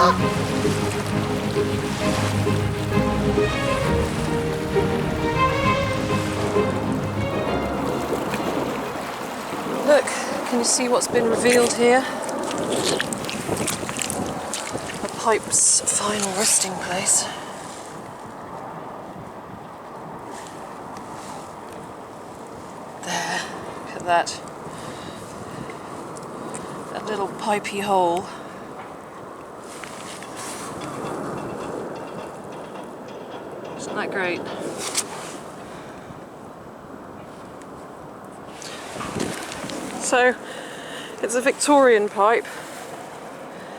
Look, can you see what's been revealed here? A Pike's final resting place. There, look at that. That little pipey hole. Isn't that great? So, it's a Victorian pipe.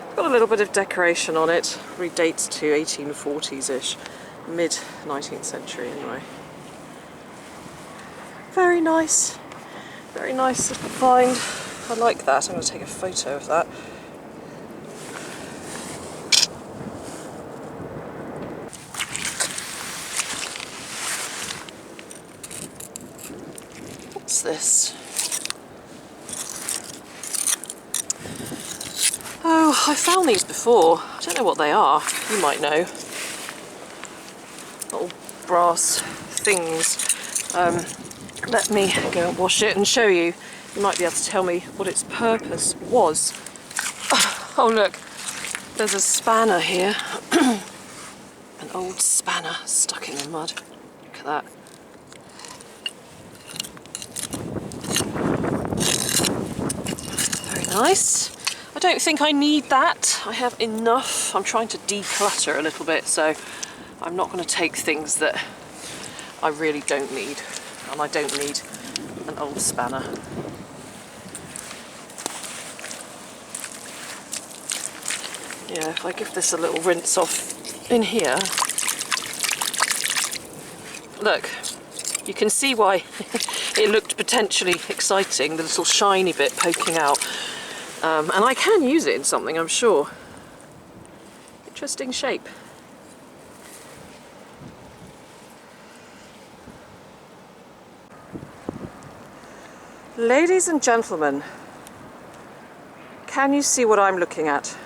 It's got a little bit of decoration on it. Redates to 1840s-ish, mid-19th century anyway. Very nice little find. I like that. I'm going to take a photo of that. What's this? Oh, I found these before. I don't know what they are. You might know. Little brass things. Let me go and wash it and show you. You might be able to tell me what its purpose was. Oh look, there's a spanner here. An old spanner stuck in the mud. Look at that. Very nice. I don't think I need that. I have enough. I'm trying to declutter a little bit, so I'm not going to take things that I really don't need. And I don't need an old spanner. Yeah, if I give this a little rinse off in here. Look, you can see why it looked potentially exciting, the little shiny bit poking out. And I can use it in something, I'm sure. Interesting shape. Ladies and gentlemen, can you see what I'm looking at?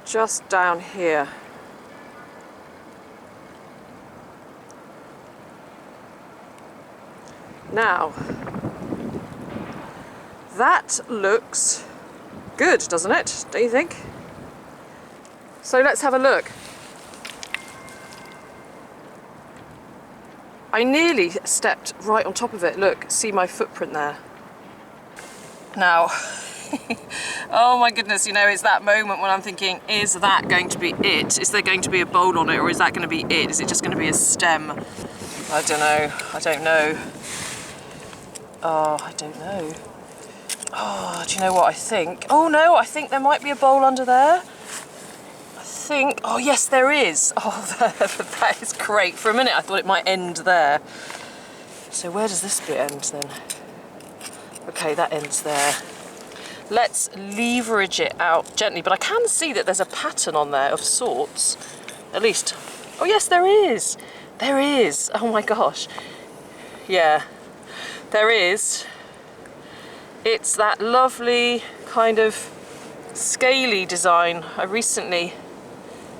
Just down here. Now, that looks good, doesn't it? Don't you think? So let's have a look. I nearly stepped right on top of it. Look, see my footprint there. Now, oh my goodness, you know, it's that moment when I'm thinking, is that going to be it? Is there going to be a bowl on it, or is that going to be it? Is it just going to be a stem? I don't know. I don't know. Oh, I don't know. Oh, do you know what I think? Oh no, I think there might be a bowl under there. Oh yes, there is. Oh, that is great. For a minute I thought it might end there. So where does this bit end then? Okay, that ends there. Let's leverage it out gently, but I can see that there's a pattern on there of sorts. At least, oh yes, there is. There is. Oh my gosh. Yeah, there is. It's that lovely kind of scaly design. I recently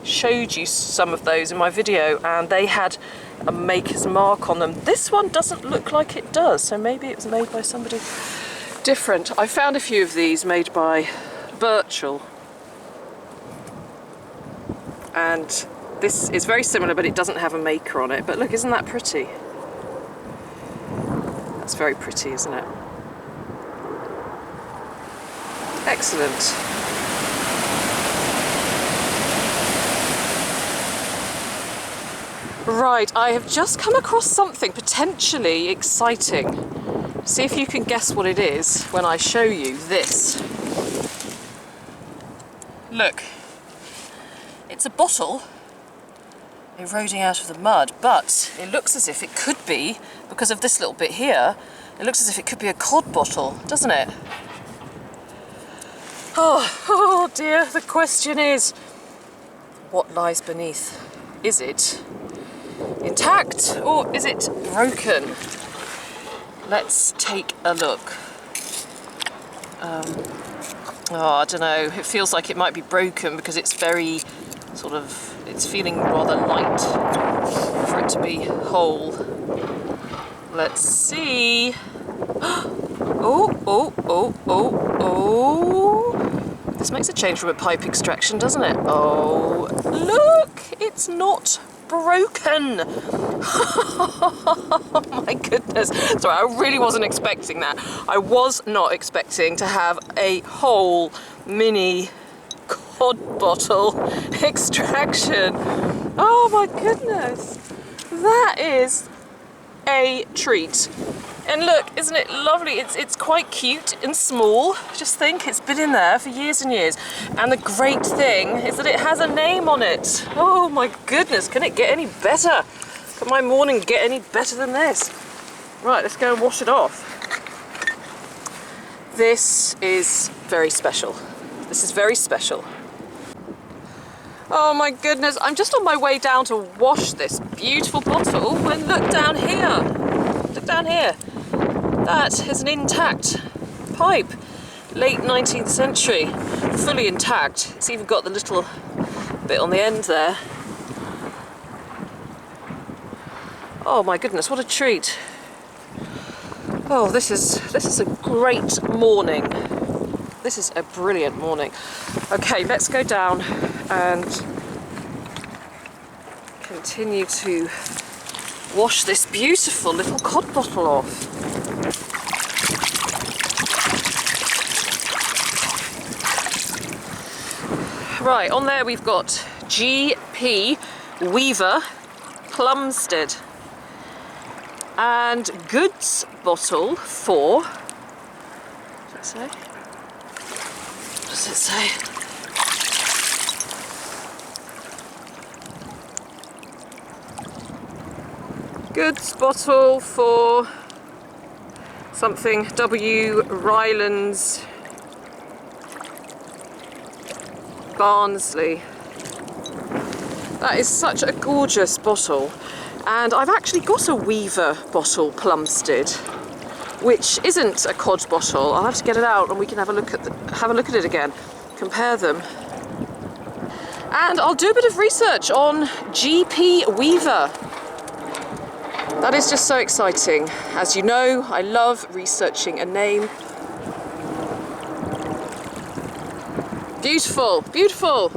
showed you some of those in my video, and they had a maker's mark on them. This one doesn't look like it does, so maybe it was made by somebody different. I found a few of these made by Birchall, and this is very similar, but it doesn't have a maker on it. But look, isn't that pretty? That's very pretty, isn't it? Excellent. Right, I have just come across something potentially exciting. See if you can guess what it is when I show you this. Look, it's a bottle eroding out of the mud, but it looks as if it could be, because of this little bit here, it looks as if it could be a cod bottle, doesn't it? Oh dear, the question is, what lies beneath? Is it intact or is it broken? Let's take a look. Oh, I don't know, it feels like it might be broken because it's very sort of, it's feeling rather light for it to be whole. Let's see. Oh, oh, oh, oh, oh. This makes a change from a pipe extraction, doesn't it? Oh, look, it's not broken. Oh my goodness. Sorry, I really wasn't expecting that. I was not expecting to have a whole mini cod bottle extraction. Oh my goodness. That is a treat. And look, isn't it lovely? It's quite cute and small. Just think, it's been in there for years and years. And the great thing is that it has a name on it. Oh my goodness, can it get any better? Can my morning get any better than this? Right, let's go and wash it off. This is very special. This is very special. Oh my goodness, I'm just on my way down to wash this beautiful bottle when look down here. Look down here. That is an intact pipe, late 19th century, fully intact. It's even got the little bit on the end there. Oh my goodness, what a treat. Oh, this is a great morning. This is a brilliant morning. Okay, let's go down and continue to wash this beautiful little cod bottle off. Right, on there we've got G.P. Weaver, Plumstead, and goods bottle for, what does it say? What does it say? Goods bottle for something W. Rylands Barnsley. That is such a gorgeous bottle, and I've actually got a Weaver bottle, Plumstead, which isn't a cod bottle. I'll have to get it out and we can have a look at it again, compare them, and I'll do a bit of research on G.P. Weaver. That is just so exciting. As you know, I love researching a name. Beautiful, beautiful.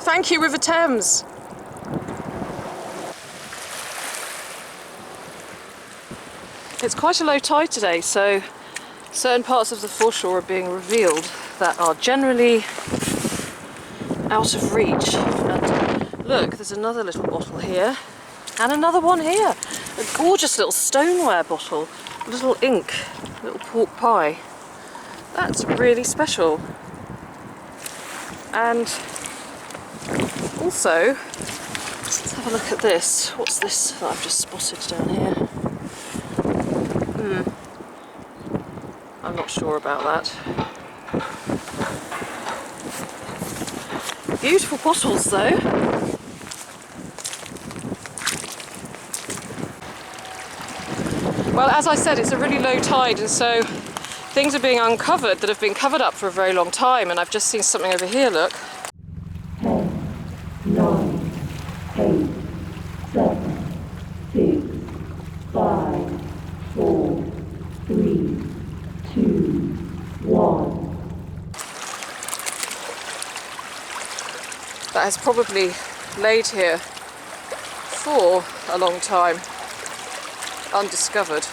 Thank you, River Thames. It's quite a low tide today, so certain parts of the foreshore are being revealed that are generally out of reach. And look, there's another little bottle here, and another one here. A gorgeous little stoneware bottle, a little ink, a little pork pie. That's really special. And also, let's have a look at this. What's this that I've just spotted down here? I'm not sure about that. Beautiful bottles though. Well, as I said, it's a really low tide, and so things are being uncovered that have been covered up for a very long time, and I've just seen something over here, look. 10, 9, 8, 7, 6, 5, 4, 3, 2, 1. That has probably laid here for a long time, undiscovered.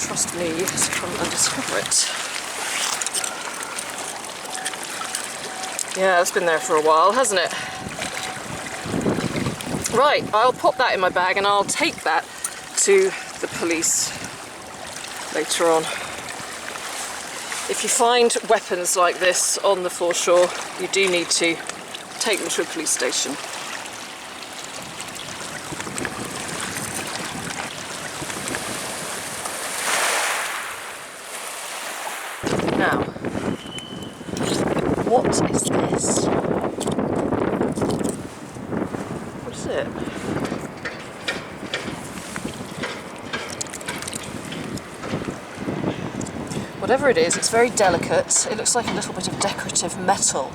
Trust me to come and discover it. Yeah, it's been there for a while, hasn't it? Right, I'll pop that in my bag and I'll take that to the police later on. If you find weapons like this on the foreshore, you do need to take them to a police station. Now, what is this? What is it? Whatever it is, it's very delicate. It looks like a little bit of decorative metal.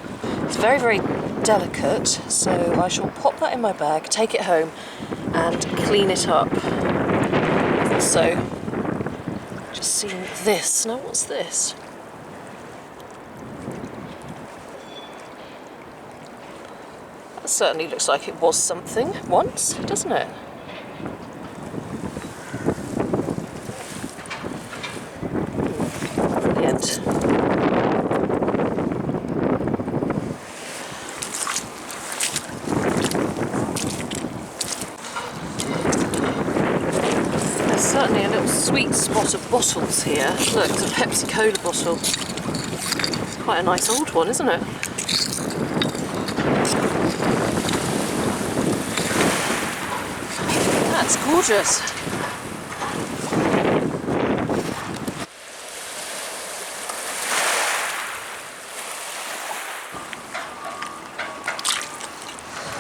It's very, very delicate, so I shall pop that in my bag, take it home and clean it up. Also, just seeing this. Now what's this? That certainly looks like it was something once, doesn't it? Brilliant. There's certainly a little sweet spot of bottles here. Look, it's a Pepsi Cola bottle. It's quite a nice old one, isn't it? That's gorgeous.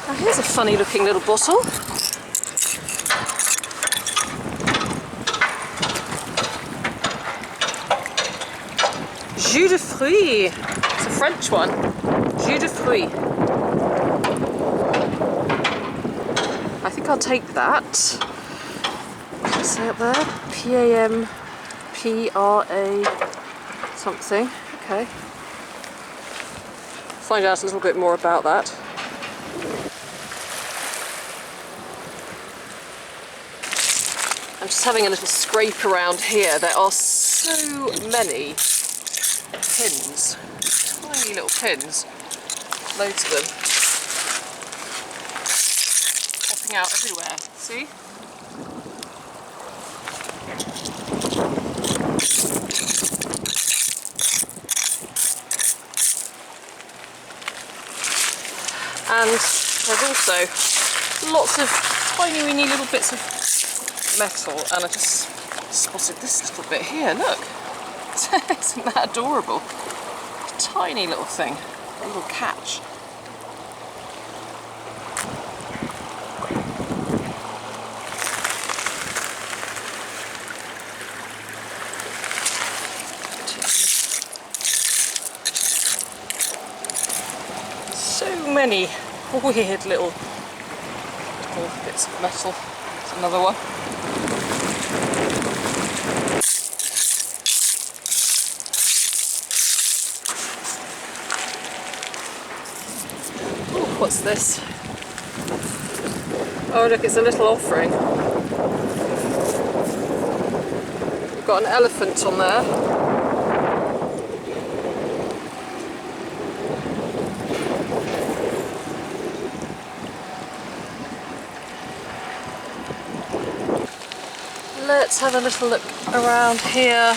Now here's a funny looking little bottle. Jus de fruits. It's a French one. Jus de fruits. I think I'll take that. What's it say up there? P-A-M-P-R-A something. Okay. Find out a little bit more about that. I'm just having a little scrape around here. There are so many pins. Tiny little pins. Loads of them. Popping out everywhere. See? And there's also lots of tiny weeny little bits of metal, and I just spotted this little bit here, look. Isn't that adorable? A tiny little thing, a little catch. So many weird little bits of metal. There's another one. Ooh, what's this? Oh look, it's a little offering. We've got an elephant on there. Let's have a little look around here.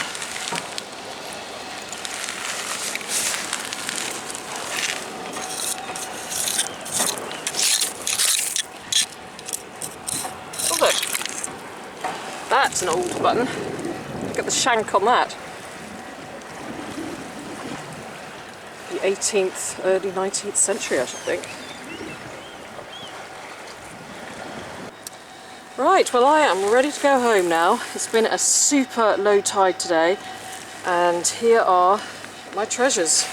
Oh look, that's an old button. Look at the shank on that. The 18th, early 19th century, I should think. Right, well I am ready to go home now. It's been a super low tide today, and here are my treasures.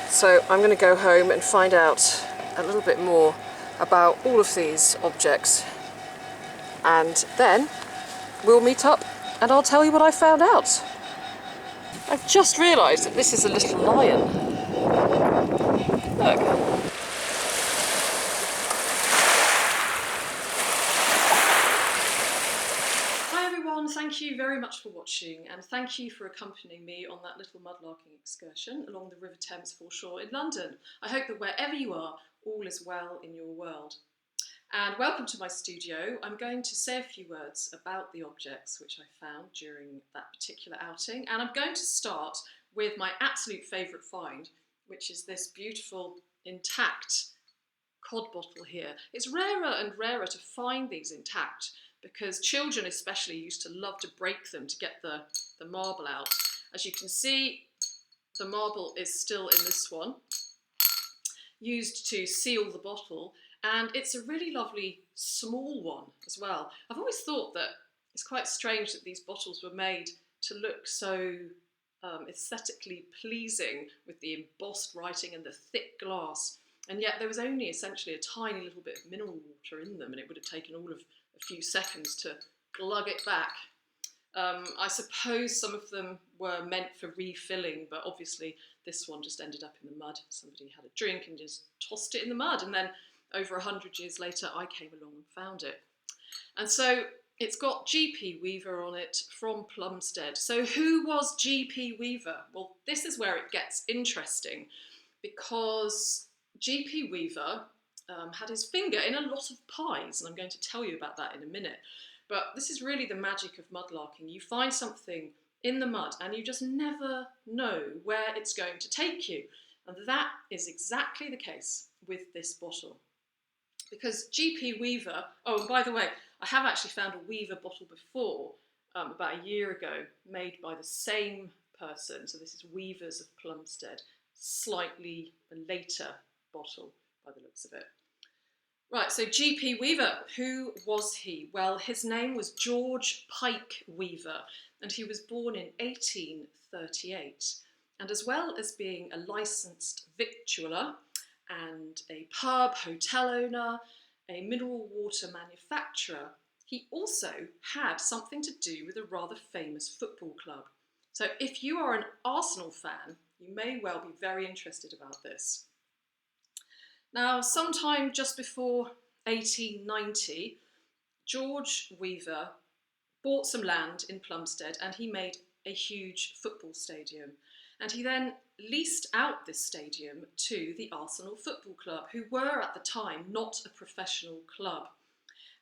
So I'm going to go home and find out a little bit more about all of these objects, and then we'll meet up and I'll tell you what I found out. I've just realised that this is a little lion. Look. Thank you very much for watching, and thank you for accompanying me on that little mudlarking excursion along the River Thames foreshore in London. I hope that wherever you are, all is well in your world. And welcome to my studio. I'm going to say a few words about the objects which I found during that particular outing, and I'm going to start with my absolute favourite find, which is this beautiful intact cod bottle here. It's rarer and rarer to find these intact, because children especially used to love to break them to get the marble out. As you can see, the marble is still in this one, used to seal the bottle, and it's a really lovely small one as well. I've always thought that it's quite strange that these bottles were made to look so aesthetically pleasing with the embossed writing and the thick glass. And yet there was only essentially a tiny little bit of mineral water in them, and it would have taken all of a few seconds to glug it back. I suppose some of them were meant for refilling, but obviously this one just ended up in the mud. Somebody had a drink and just tossed it in the mud, and then over 100 years later I came along and found it. And so it's got G.P. Weaver on it from Plumstead. So who was G.P. Weaver? Well, this is where it gets interesting, because G.P. Weaver had his finger in a lot of pies, and I'm going to tell you about that in a minute. But this is really the magic of mudlarking. You find something in the mud and you just never know where it's going to take you. And that is exactly the case with this bottle. Because G.P. Weaver, oh, and by the way, I have actually found a Weaver bottle before, about a year ago, made by the same person. So this is Weaver's of Plumstead, slightly later bottle by the looks of it. Right, so G.P. Weaver, who was he? Well, his name was George Pike Weaver, and he was born in 1838. And as well as being a licensed victualler and a pub hotel owner, a mineral water manufacturer, he also had something to do with a rather famous football club. So if you are an Arsenal fan, you may well be very interested about this. Now, sometime just before 1890, George Weaver bought some land in Plumstead and he made a huge football stadium. And he then leased out this stadium to the Arsenal Football Club, who were at the time not a professional club.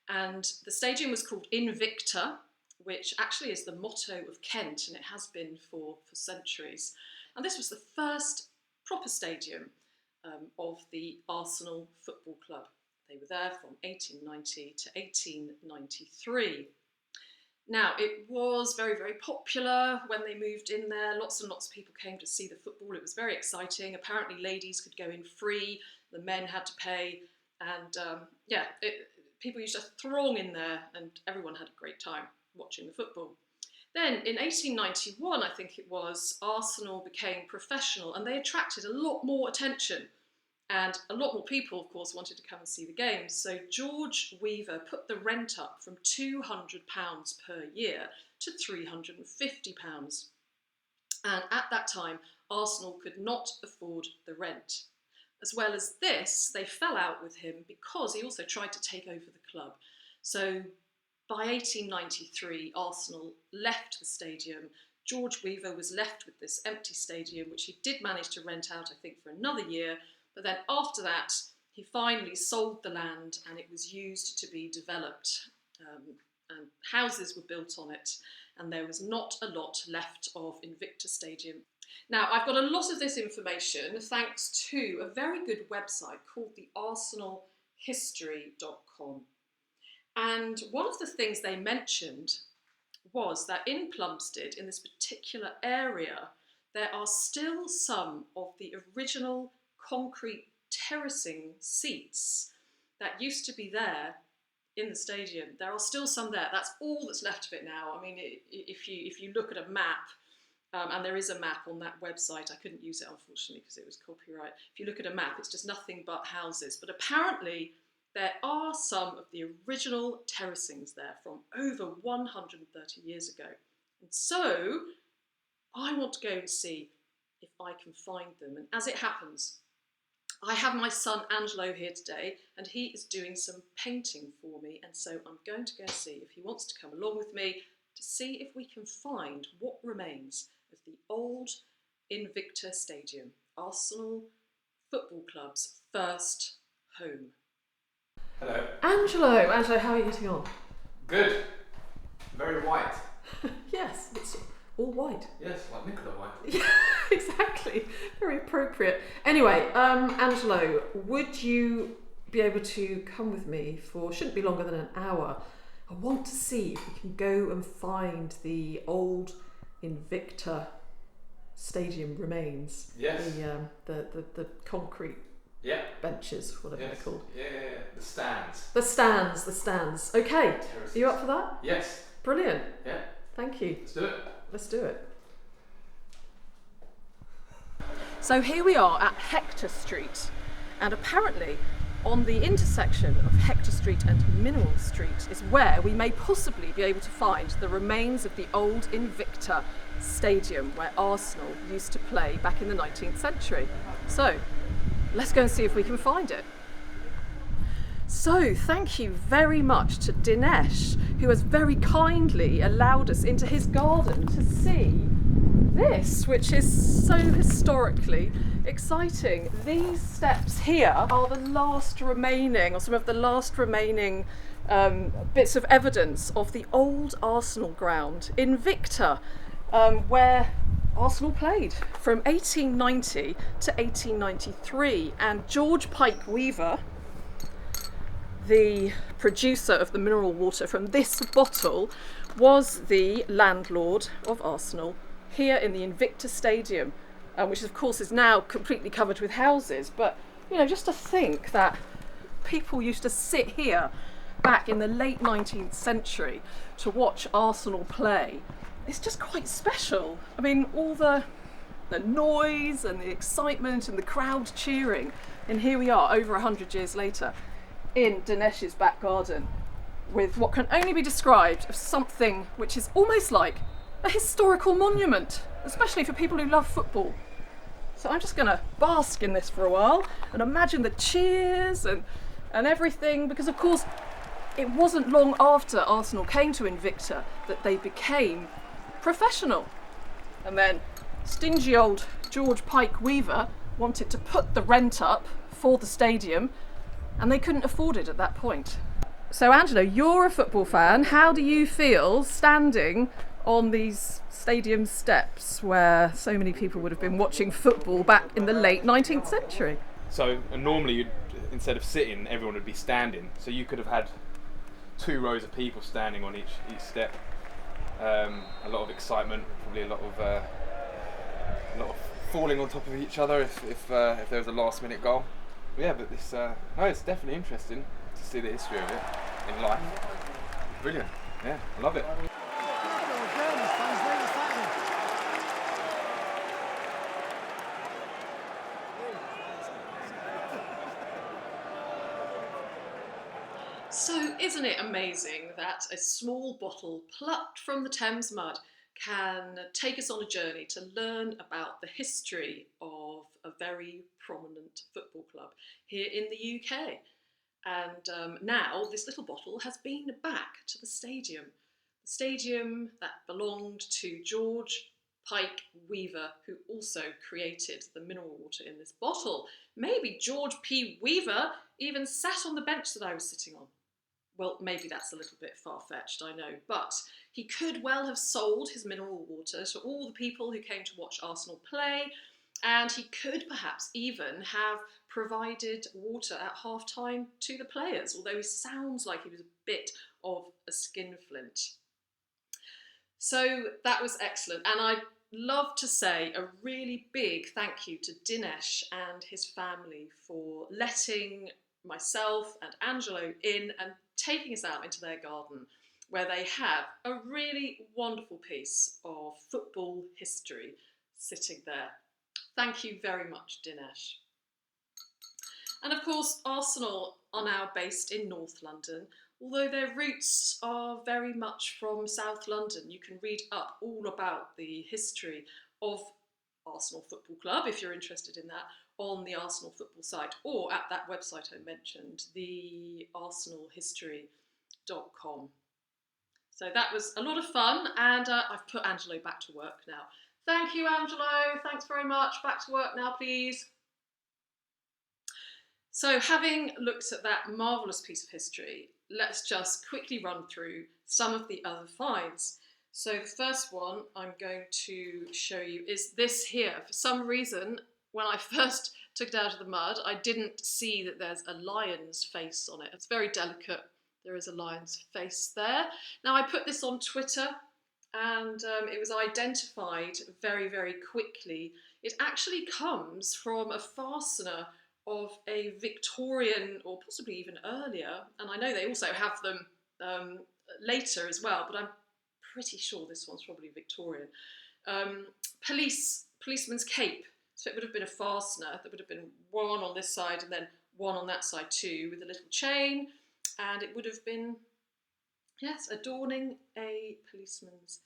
And the stadium was called Invicta, which actually is the motto of Kent, and it has been for centuries. And this was the first proper stadium of the Arsenal Football Club. They were there from 1890 to 1893. Now, it was very, very popular when they moved in there. Lots and lots of people came to see the football. It was very exciting. Apparently ladies could go in free, the men had to pay, and people used to throng in there and everyone had a great time watching the football. Then in 1891, I think it was, Arsenal became professional and they attracted a lot more attention. And a lot more people, of course, wanted to come and see the games. So George Weaver put the rent up from £200 per year to £350. And at that time, Arsenal could not afford the rent. As well as this, they fell out with him because he also tried to take over the club. So by 1893, Arsenal left the stadium. George Weaver was left with this empty stadium, which he did manage to rent out, I think, for another year. But then after that, he finally sold the land and it was used to be developed. And houses were built on it, and there was not a lot left of Invicta Stadium. Now, I've got a lot of this information thanks to a very good website called the arsenalhistory.com. And one of the things they mentioned was that in Plumstead, in this particular area, there are still some of the original concrete terracing seats that used to be there in the stadium. There are still some there. That's all that's left of it now. I mean, if you look at a map, and there is a map on that website, I couldn't use it unfortunately because it was copyright. If you look at a map, it's just nothing but houses. But apparently there are some of the original terracings there from over 130 years ago. And so I want to go and see if I can find them. And as it happens, I have my son Angelo here today and he is doing some painting for me, and so I'm going to go see if he wants to come along with me to see if we can find what remains of the old Invicta Stadium, Arsenal Football Club's first home. Hello. Angelo, how are you getting on? Good. Very white. Yes, it's all white. Yes, like Nicola White. Yeah, exactly. Very appropriate. Anyway, Angelo, would you be able to come with me for, shouldn't be longer than an hour? I want to see if we can go and find the old Invicta Stadium remains. Yes. The concrete benches, whatever they're called. Yeah. The stands. The stands. Okay. Terraces. Are you up for that? Yes. Brilliant. Yeah. Thank you. Let's do it. Let's do it. So here we are at Hector Street, and apparently on the intersection of Hector Street and Mineral Street is where we may possibly be able to find the remains of the old Invicta Stadium where Arsenal used to play back in the 19th century. So let's go and see if we can find it. So thank you very much to Dinesh, who has very kindly allowed us into his garden to see this, which is so historically exciting. These steps here are the last remaining, or some of the last remaining bits of evidence of the old Arsenal ground, Invicta, where Arsenal played from 1890 to 1893. And George Pike Weaver, the producer of the mineral water from this bottle, was the landlord of Arsenal here in the Invicta Stadium, which of course is now completely covered with houses. But you know, just to think that people used to sit here back in the late 19th century to watch Arsenal play, it's just quite special. I mean, all the noise and the excitement and the crowd cheering, and here we are over 100 years later in Dinesh's back garden with what can only be described as something which is almost like a historical monument, especially for people who love football. So I'm just going to bask in this for a while and imagine the cheers and everything, because of course it wasn't long after Arsenal came to Invicta that they became professional. And then stingy old George Pike Weaver wanted to put the rent up for the stadium, and they couldn't afford it at that point. So Angelo, you're a football fan. How do you feel standing on these stadium steps where so many people would have been watching football back in the late 19th century? So normally, instead of sitting, everyone would be standing. So you could have had 2 rows of people standing on each step. A lot of excitement, probably a lot of falling on top of each other if there was a last-minute goal. But yeah, but this it's definitely interesting to see the history of it in life. Brilliant, yeah, I love it. So isn't it amazing that a small bottle plucked from the Thames mud can take us on a journey to learn about the history of a very prominent football club here in the UK. And now this little bottle has been back to the stadium that belonged to George Pike Weaver, who also created the mineral water in this bottle. Maybe George P. Weaver even sat on the bench that I was sitting on. Well, maybe that's a little bit far-fetched, I know, but he could well have sold his mineral water to all the people who came to watch Arsenal play, and he could perhaps even have provided water at half-time to the players, although he sounds like he was a bit of a skinflint. So that was excellent, and I'd love to say a really big thank you to Dinesh and his family for letting myself and Angelo in and taking us out into their garden, where they have a really wonderful piece of football history sitting there. Thank you very much, Dinesh. And of course, Arsenal are now based in North London, although their roots are very much from South London. You can read up all about the history of Arsenal Football Club, if you're interested in that, on the Arsenal football site or at that website I mentioned, the arsenalhistory.com. So that was a lot of fun, and I've put Angelo back to work now. Thank you, Angelo. Thanks very much. Back to work now, please. So having looked at that marvellous piece of history, let's just quickly run through some of the other finds. So the first one I'm going to show you is this here. For some reason, when I first took it out of the mud, I didn't see that there's a lion's face on it. It's very delicate. There is a lion's face there. Now I put this on Twitter, and it was identified very, very quickly. It actually comes from a fastener of a Victorian, or possibly even earlier, and I know they also have them later as well, but I'm pretty sure this one's probably Victorian. Policeman's cape. So it would have been a fastener. There would have been one on this side and then one on that side too, with a little chain, and it would have been, yes, adorning a policeman's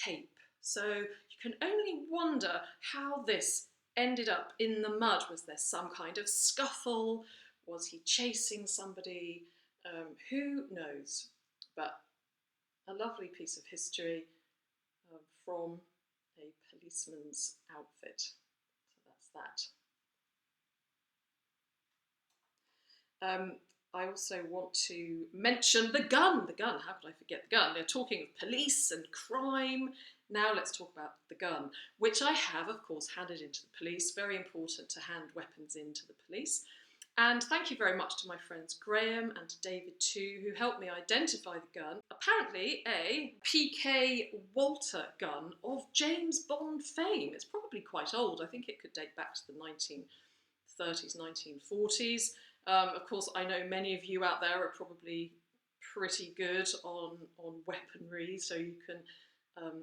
cape. So you can only wonder how this ended up in the mud. Was there some kind of scuffle? Was he chasing somebody? Who knows? But a lovely piece of history from a policeman's outfit. So that's that. I also want to mention the gun. The gun, how could I forget the gun? They're talking of police and crime. Now let's talk about the gun, which I have, of course, handed into the police. Very important to hand weapons into the police. And thank you very much to my friends Graham and David too, who helped me identify the gun. Apparently a PK Walter gun of James Bond fame. It's probably quite old. I think it could date back to the 1930s, 1940s. Of course, I know many of you out there are probably pretty good on weaponry, so you can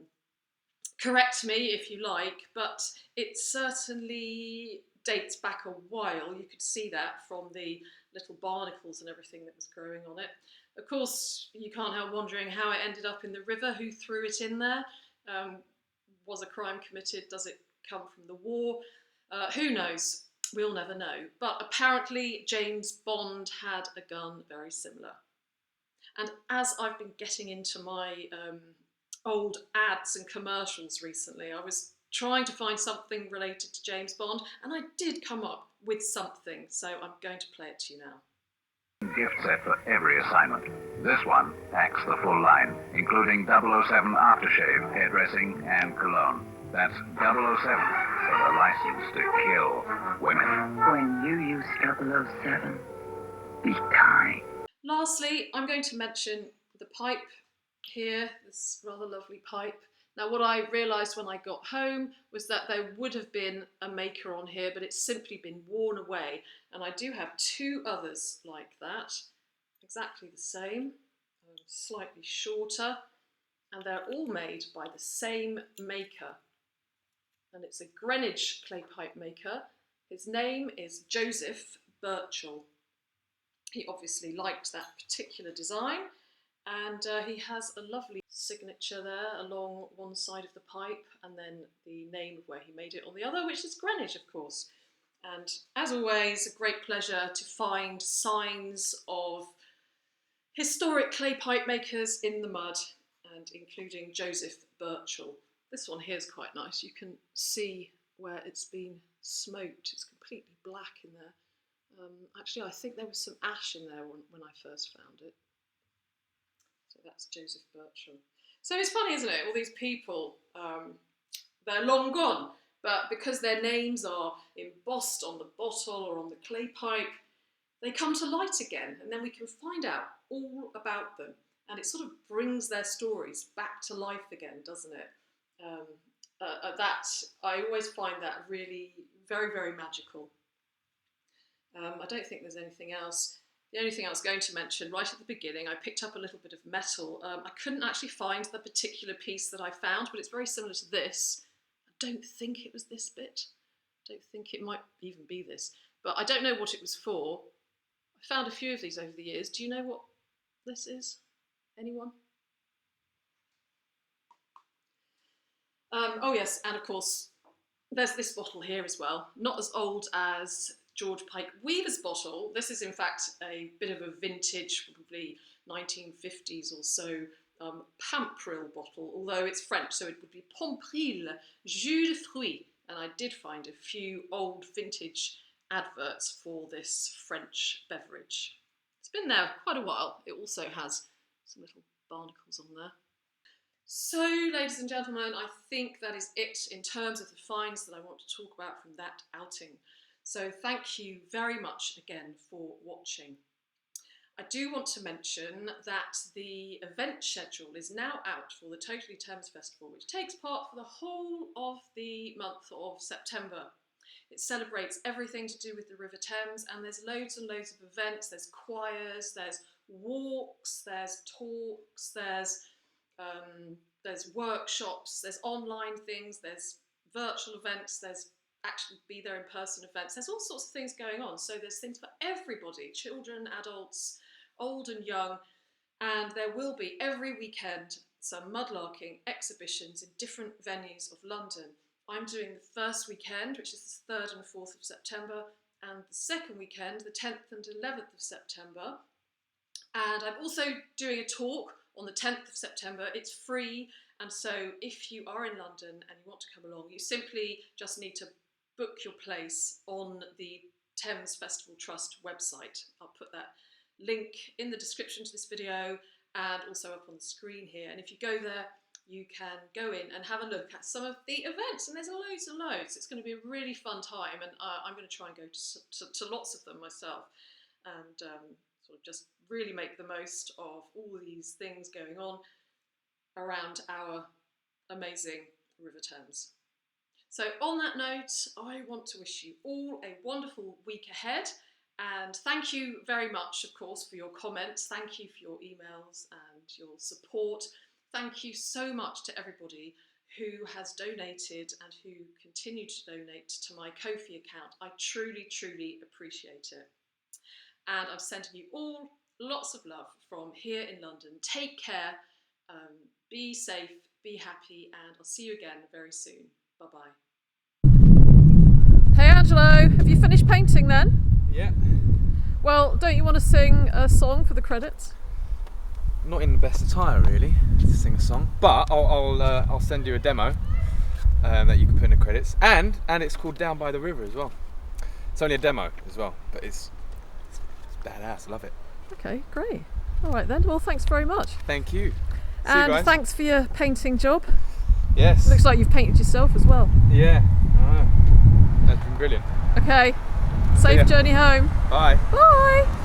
correct me if you like, but it certainly dates back a while. You could see that from the little barnacles and everything that was growing on it. Of course, you can't help wondering how it ended up in the river, who threw it in there. Was a crime committed? Does it come from the war? Who knows? We'll never know. But apparently James Bond had a gun very similar. And as I've been getting into my old ads and commercials recently, I was trying to find something related to James Bond, and I did come up with something, so I'm going to play it to you now. Gift set for every assignment. This one packs the full line, including 007 aftershave, hairdressing, and cologne. That's 007 for the license to kill women. When you use 007, be kind. Lastly, I'm going to mention the pipe here, this rather lovely pipe. Now, what I realised when I got home was that there would have been a maker on here, but it's simply been worn away. And I do have two others like that, exactly the same, slightly shorter, and they're all made by the same maker. And it's a Greenwich clay pipe maker. His name is Joseph Birchall. He obviously liked that particular design, and he has a lovely signature there along one side of the pipe, and then the name of where he made it on the other, which is Greenwich, of course. And as always, a great pleasure to find signs of historic clay pipe makers in the mud, and including Joseph Birchall. This one here is quite nice. You can see where it's been smoked. It's completely black in there. Actually, I think there was some ash in there when I first found it. So that's Joseph Birchall. So it's funny, isn't it? All these people, they're long gone, but because their names are embossed on the bottle or on the clay pipe, they come to light again, and then we can find out all about them. And it sort of brings their stories back to life again, doesn't it? That I always find that really very, very magical. I don't think there's anything else. The only thing I was going to mention right at the beginning, I picked up a little bit of metal. I couldn't actually find the particular piece that I found, but it's very similar to this. I don't think it was this bit. I don't think it might even be this, but I don't know what it was for. I found a few of these over the years. Do you know what this is? Anyone? Oh yes, and of course, there's this bottle here as well. Not as old as George Pike Weaver's bottle. This is in fact a bit of a vintage, probably 1950s or so, Pampril bottle, although it's French, so it would be Pampril Jus de Fruits. And I did find a few old vintage adverts for this French beverage. It's been there quite a while. It also has some little barnacles on there. So, ladies and gentlemen, I think that is it in terms of the finds that I want to talk about from that outing. So thank you very much again for watching. I do want to mention that the event schedule is now out for the Totally Thames Festival, which takes part for the whole of the month of September. It celebrates everything to do with the River Thames, and there's loads and loads of events. There's choirs, there's walks, there's talks, there's workshops, there's online things, there's virtual events, there's actually be there in person events. There's all sorts of things going on. So there's things for everybody, children, adults, old and young. And there will be every weekend some mudlarking exhibitions in different venues of London. I'm doing the first weekend, which is the 3rd and 4th of September, and the second weekend, the 10th and 11th of September. And I'm also doing a talk on the 10th of September. It's free, and so if you are in London and you want to come along, you simply just need to book your place on the Thames Festival Trust website. I'll put that link in the description to this video and also up on the screen here. And if you go there, you can go in and have a look at some of the events, and there's loads and loads. It's going to be a really fun time, and I'm going to try and go to lots of them myself, and sort of just really make the most of all these things going on around our amazing River Thames. So on that note, I want to wish you all a wonderful week ahead, and thank you very much, of course, for your comments. Thank you for your emails and your support. Thank you so much to everybody who has donated and who continue to donate to my Ko-fi account. I truly, truly appreciate it. And I'm sending you all lots of love from here in London. Take care, be safe, be happy, and I'll see you again very soon. Bye-bye. Hey Angelo, have you finished painting then? Yeah. Well, don't you want to sing a song for the credits? Not in the best attire really to sing a song, but I'll send you a demo that you can put in the credits, and it's called Down by the River as well. It's only a demo as well, but it's badass. I love it. Okay, great. All right then. Well, thanks very much. Thank you. See And you guys. thanks for your painting job. Yes. Looks like you've painted yourself as well. Yeah. That's been brilliant. Okay. Safe journey home. Bye. Bye.